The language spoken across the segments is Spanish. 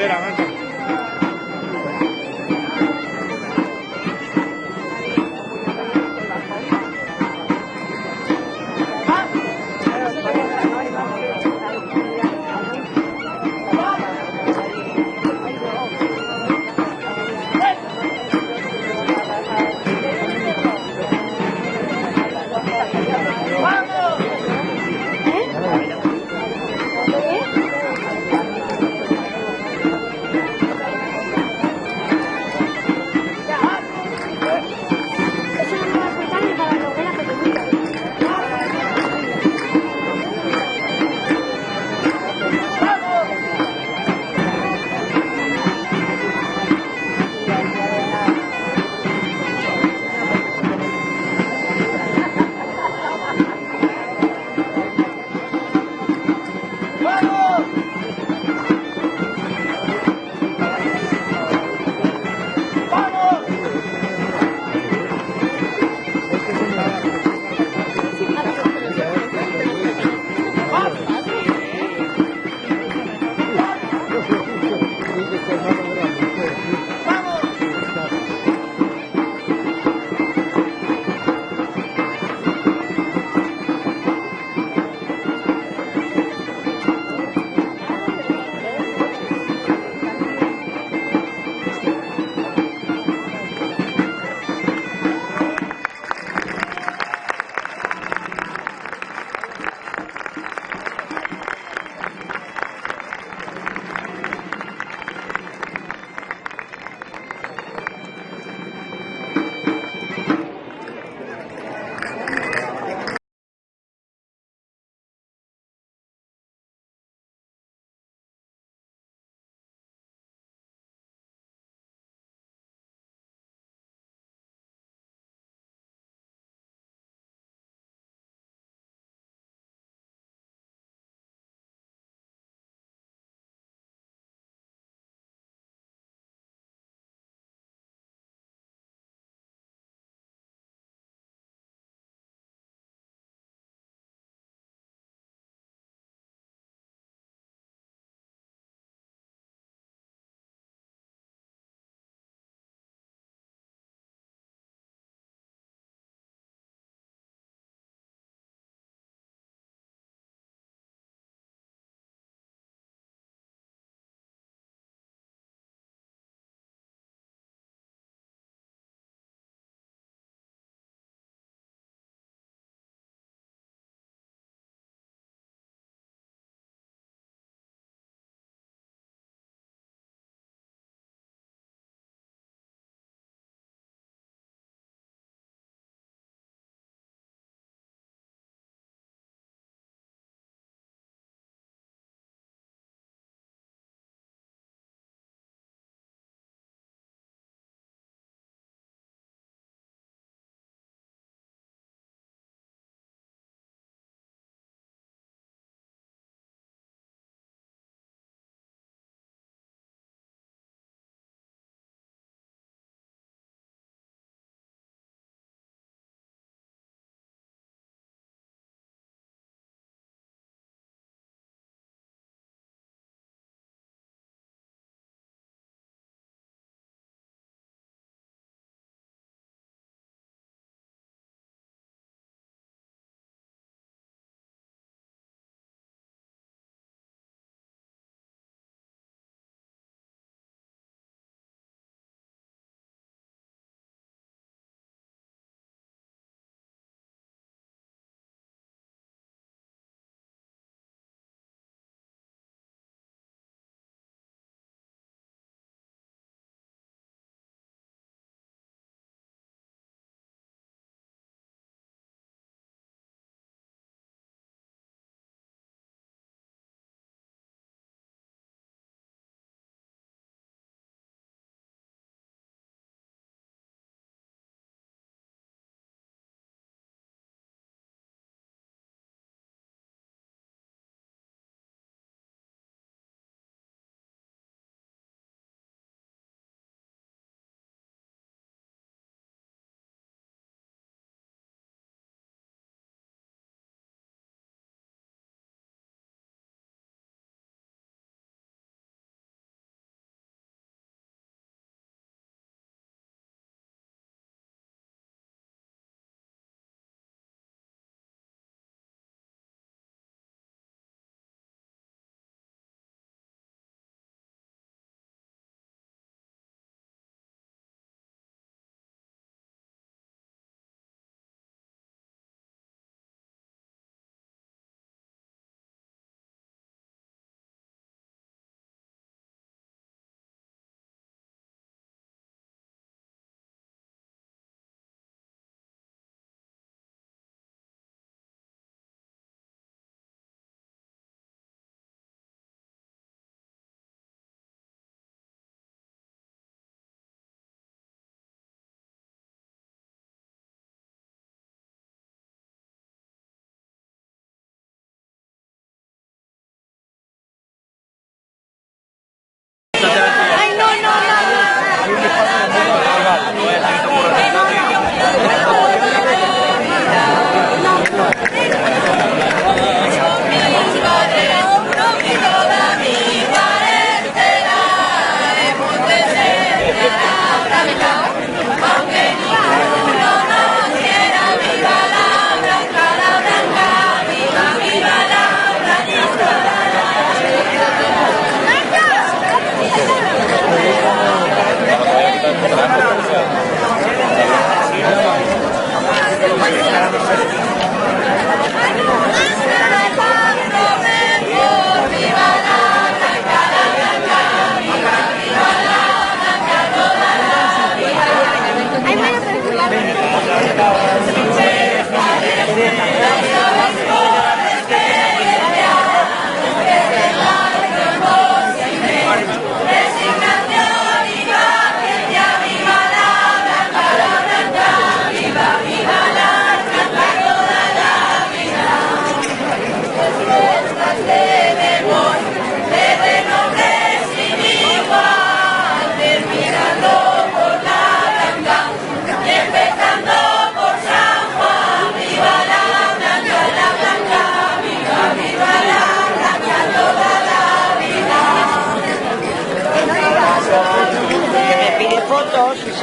bandera, mancha.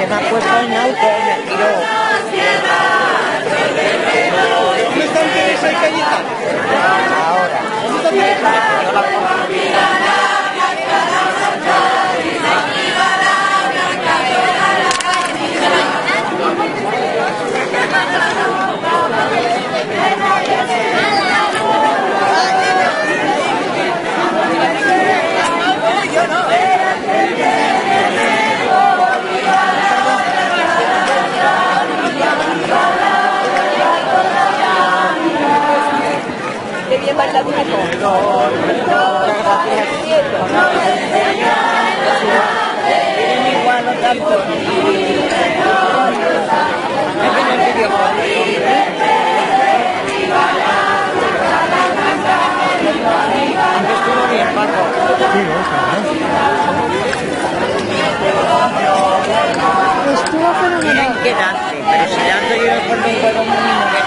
se me ha puesto en auto, me tiró. ¿Dónde están Teresa y Cayetano? Ahora. ¿Dónde está Teresa? Qué bien baila tu hijo. Tienen igual o tanto. Antes estuvo bien, Paco. Estuvo fenomenal. Miren que dance, pero si danzo yo por un juego mínimo que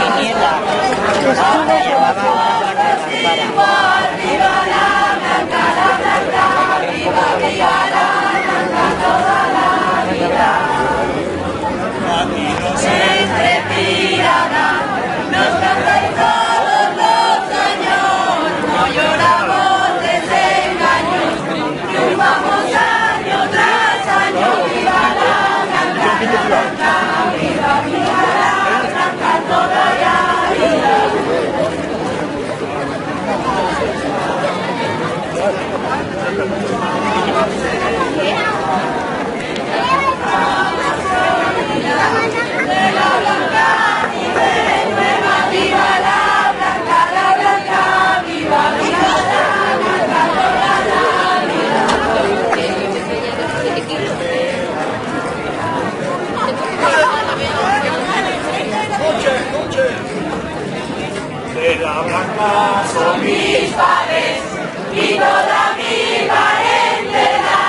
quiniela. Llevaba una De la blanca son mis padres y toda mi parentela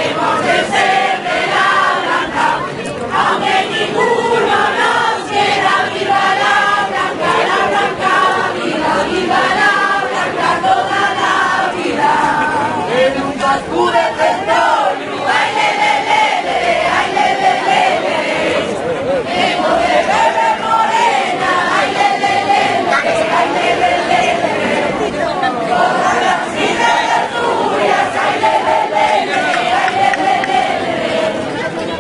hemos de ser de la blanca, aunque ninguno nos quiera. Viva la blanca, viva, viva la blanca toda la vida. En un casco de petróleo, ay le le le le, ay le le le le, hemos de beber morena, ay le le le le, ay le le le le, todas las vidas tuyas, ay le le le le, ay le le le le,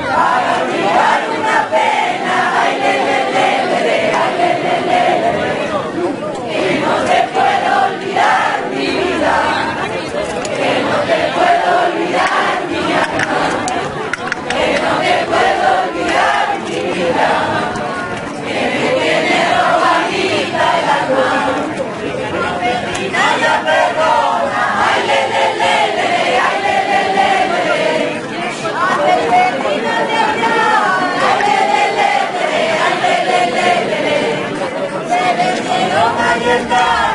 para olvidar una pena, ay le le le le, ay le le le le, que no te puedo olvidar mi vida, que no te puedo olvidar mi alma, que no te puedo olvidar mi vida, que me tiene robadita el alma, nada perdona, ay le le le le, ay le le le le, ay le le le le, ay le le le le, ay le le le le, se le quedó Cayetano.